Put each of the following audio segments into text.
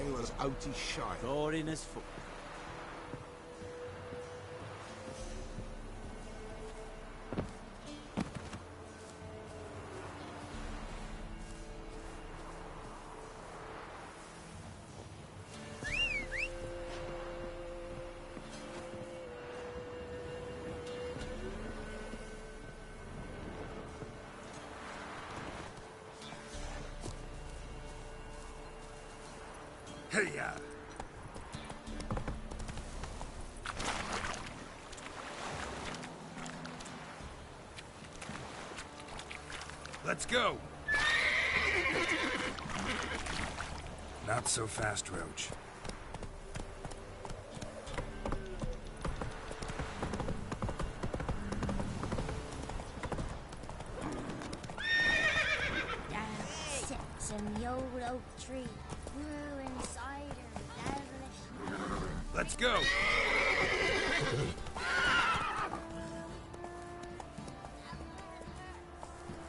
pale as outy shite. Roaring as fuck. Hey-ya! Let's go! Not so fast, Roach. Sits in the old oak tree, brewing cider, devilish. Let's go!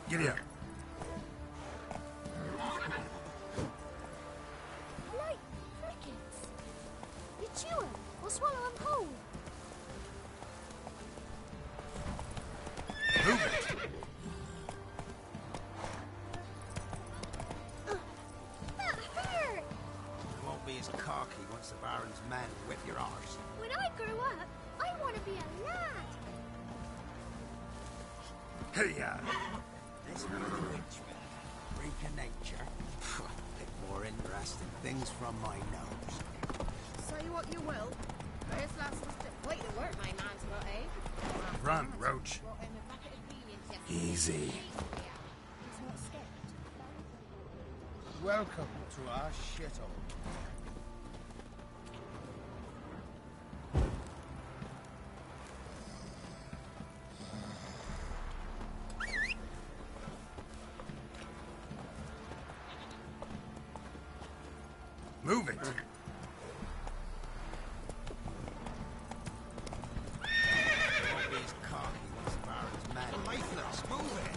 Giddy up. Like crickets. You chew 'em or swallow 'em whole. Move it! That hurt! You won't be as cocky once the Baron's men whip your arse. When I grow up, I want to be a lad. Hey-ya! This be the witchman, freak of nature. Pick more interesting things from my nose. Say what you will, but this lass was completely worth my man's lot, eh? Run, Roach. Brought him a bucket of beans yesterday. Easy. He's not scared. Welcome to our shithole. Move it! You won't be as cocky once the Baron's men. Lifeless, move it!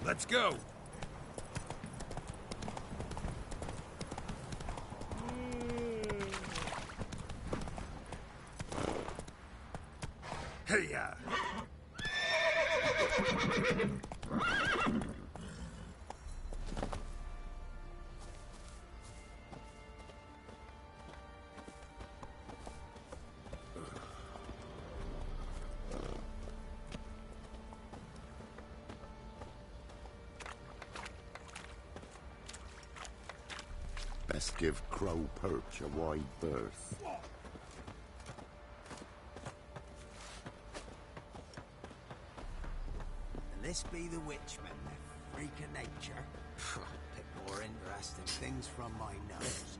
Let's go! Hey-ya! Best give Crow Perch a wide berth. And this be the witchman, freak of nature. Pick more interesting things from my nose.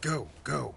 Go, go.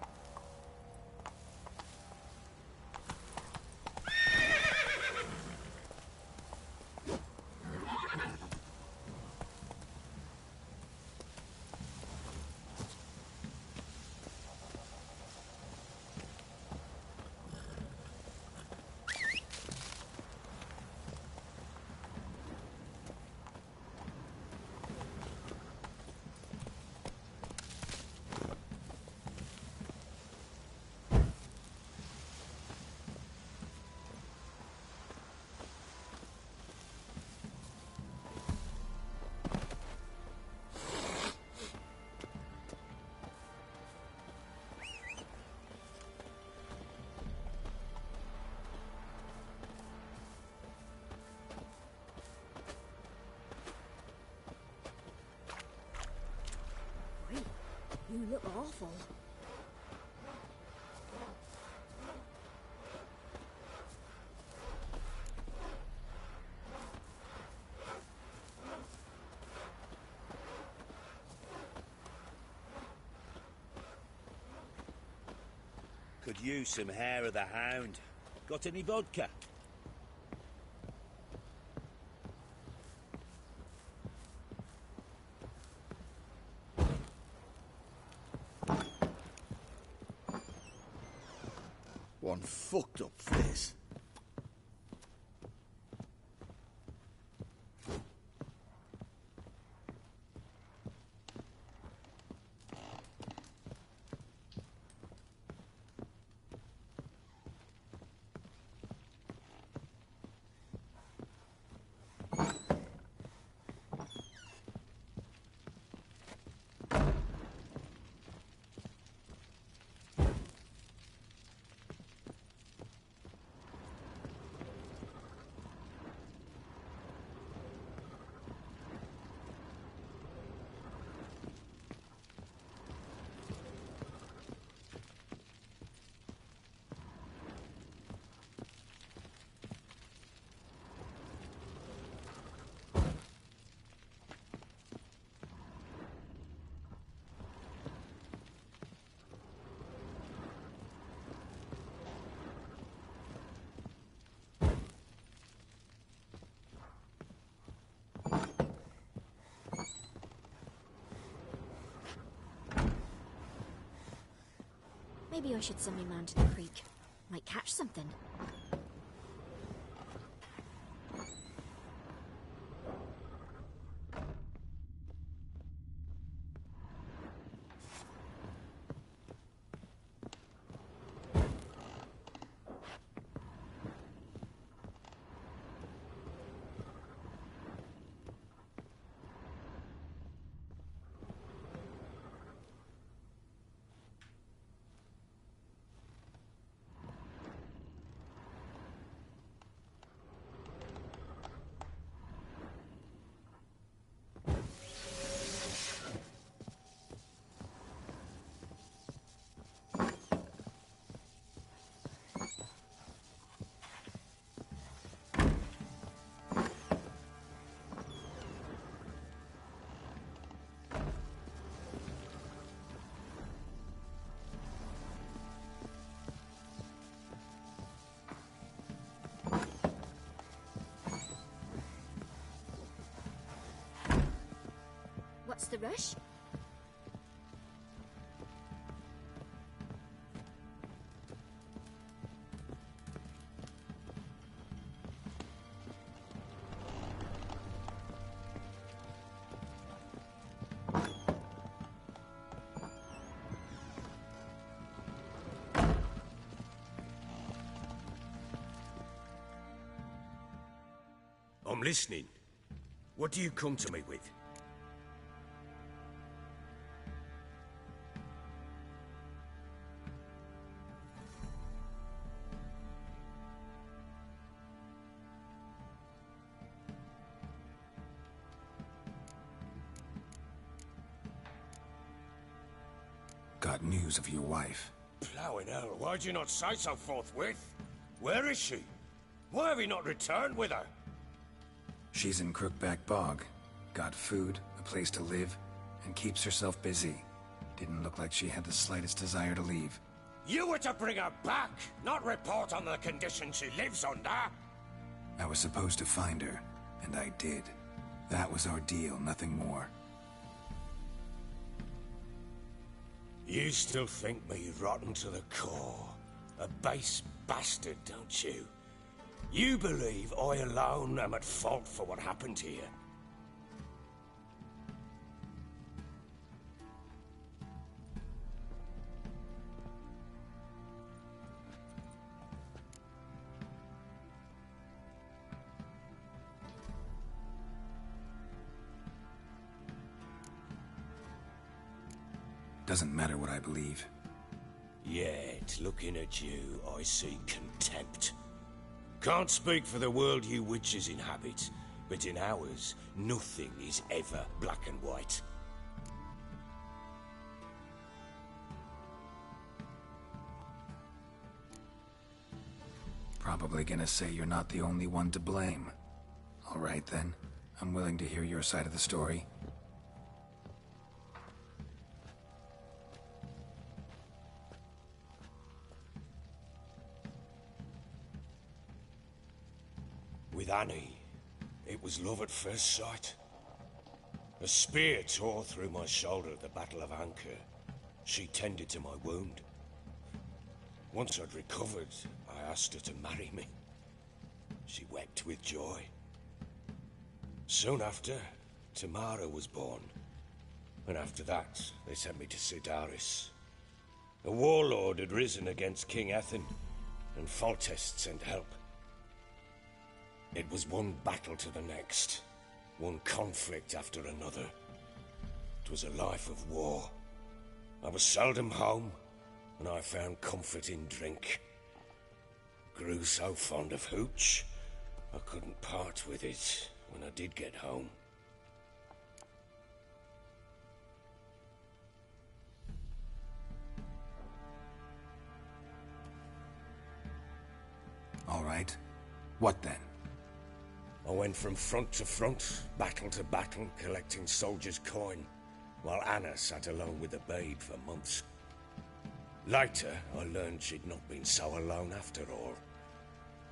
You look awful. Could use some hair of the hound. Got any vodka? One fucked up face. Maybe I should send my man to the creek. Might catch something. What's the rush? I'm listening. What do you come to me with? Got news of your wife. Plowing hell, why'd you not say so forthwith? Where is she? Why have you not returned with her? She's in Crookback Bog. Got food, a place to live, and keeps herself busy. Didn't look like she had the slightest desire to leave. You were to bring her back, not report on the conditions she lives under. I was supposed to find her, and I did. That was our deal, nothing more. You still think me rotten to the core. A base bastard, don't you? You believe I alone am at fault for what happened here. Doesn't matter what I believe. Yet, looking at you, I see contempt. Can't speak for the world you witches inhabit, but in ours, nothing is ever black and white. Probably gonna say you're not the only one to blame. All right then, I'm willing to hear your side of the story. With Annie, it was love at first sight. A spear tore through my shoulder at the Battle of Anchor. She tended to my wound. Once I'd recovered, I asked her to marry me. She wept with joy. Soon after, Tamara was born. And after that, they sent me to Sidaris. A warlord had risen against King Ethan, and Foltest sent help. It was one battle to the next, one conflict after another. It was a life of war. I was seldom home, and I found comfort in drink. Grew so fond of hooch, I couldn't part with it when I did get home. All right. What then? I went from front to front, battle to battle, collecting soldiers' coin, while Anna sat alone with the babe for months. Later, I learned she'd not been so alone after all.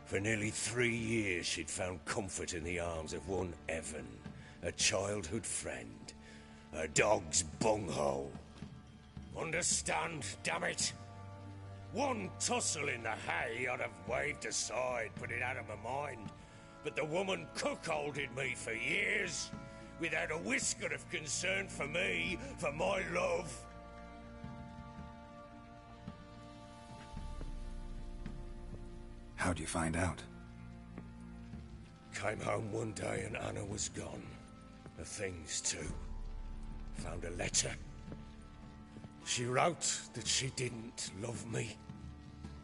For nearly 3 years, she'd found comfort in the arms of one Evan, a childhood friend, a dog's bunghole. Understand, damn it? One tussle in the hay I'd have waved aside, put it out of my mind. But the woman cuckolded me for years, without a whisker of concern for me, for my love. How'd you find out? Came home one day and Anna was gone. Her things too. Found a letter. She wrote that she didn't love me.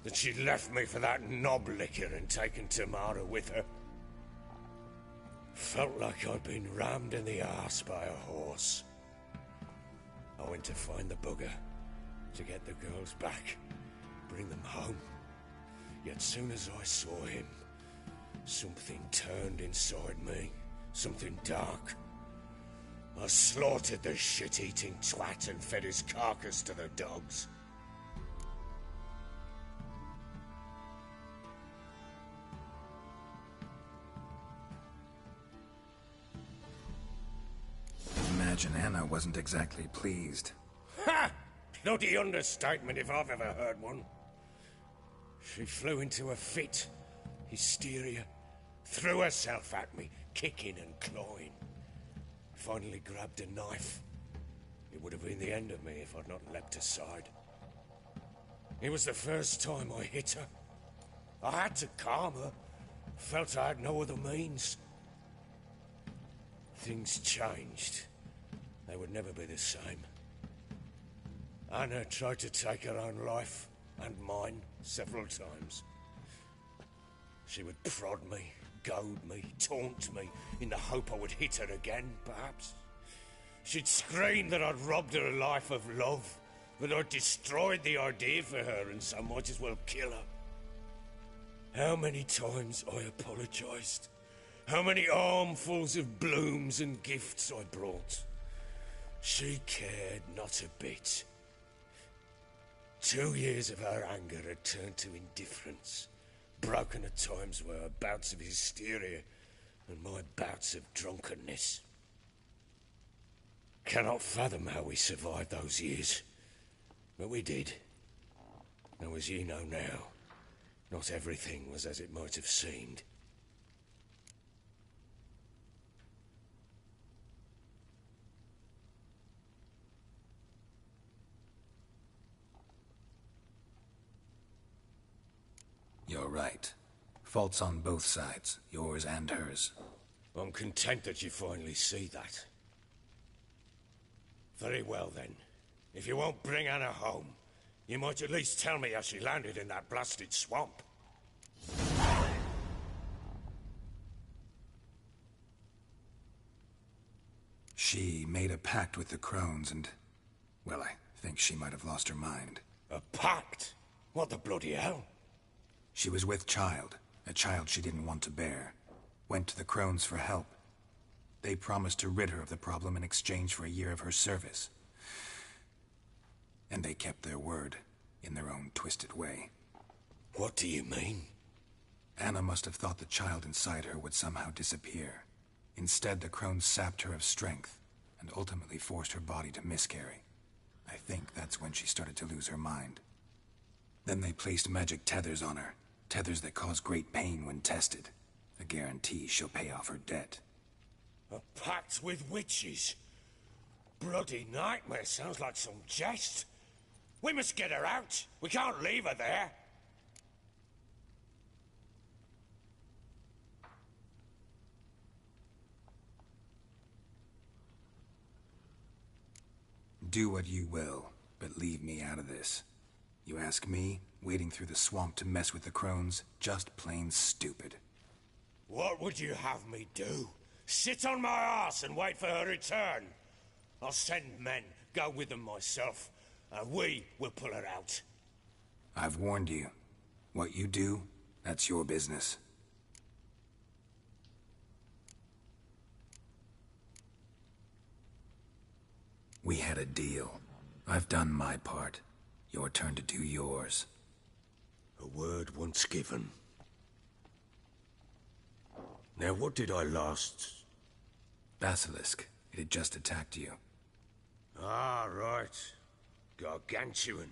That she'd left me for that knob licker and taken Tamara with her. Felt like I'd been rammed in the arse by a horse. I went to find the bugger, to get the girls back, bring them home. Yet soon as I saw him, something turned inside me, something dark. I slaughtered the shit-eating twat and fed his carcass to the dogs. Imagine Anna wasn't exactly pleased. Ha! Bloody understatement if I've ever heard one. She flew into a fit, hysteria, threw herself at me, kicking and clawing. Finally grabbed a knife. It would have been the end of me if I'd not leapt aside. It was the first time I hit her. I had to calm her. Felt I had no other means. Things changed. They would never be the same. Anna tried to take her own life, and mine, several times. She would prod me, goad me, taunt me, in the hope I would hit her again, perhaps. She'd scream that I'd robbed her life of love, that I'd destroyed the idea for her, and so might as well kill her. How many times I apologized. How many armfuls of blooms and gifts I brought. She cared not a bit. 2 years of her anger had turned to indifference, broken at times by her bouts of hysteria and my bouts of drunkenness. Cannot fathom how we survived those years, but we did. Though as ye know now, not everything was as it might have seemed. You're right. Faults on both sides, yours and hers. I'm content that you finally see that. Very well then. If you won't bring Anna home, you might at least tell me how she landed in that blasted swamp. She made a pact with the crones and... well, I think she might have lost her mind. A pact? What the bloody hell? She was with child, a child she didn't want to bear. Went to the crones for help. They promised to rid her of the problem in exchange for a year of her service. And they kept their word, in their own twisted way. What do you mean? Anna must have thought the child inside her would somehow disappear. Instead, the crones sapped her of strength, and ultimately forced her body to miscarry. I think that's when she started to lose her mind. Then they placed magic tethers on her, tethers that cause great pain when tested. A guarantee she'll pay off her debt. A pact with witches? Bloody nightmare, sounds like some jest. We must get her out. We can't leave her there. Do what you will, but leave me out of this. You ask me, wading through the swamp to mess with the crones, just plain stupid. What would you have me do? Sit on my arse and wait for her return? I'll send men, go with them myself, and we will pull her out. I've warned you. What you do, that's your business. We had a deal. I've done my part. Your turn to do yours. A word once given. Now, what did I last... Basilisk. It had just attacked you. Ah, right. Gargantuan.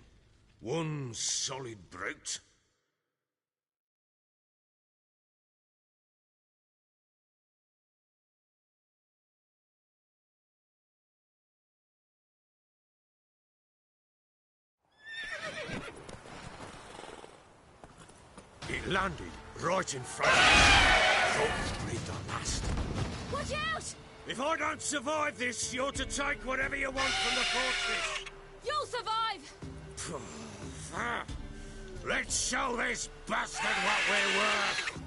One solid brute. It landed right in front of me. I thought we'd breathed our last. Watch out! If I don't survive this, you're to take whatever you want from the fortress. You'll survive! Let's show this bastard what we're worth.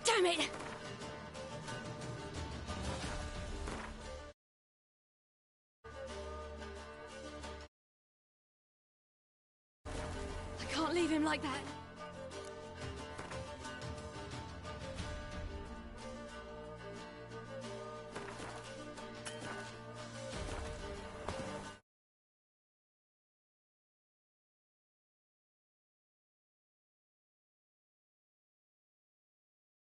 Damn it! I can't leave him like that.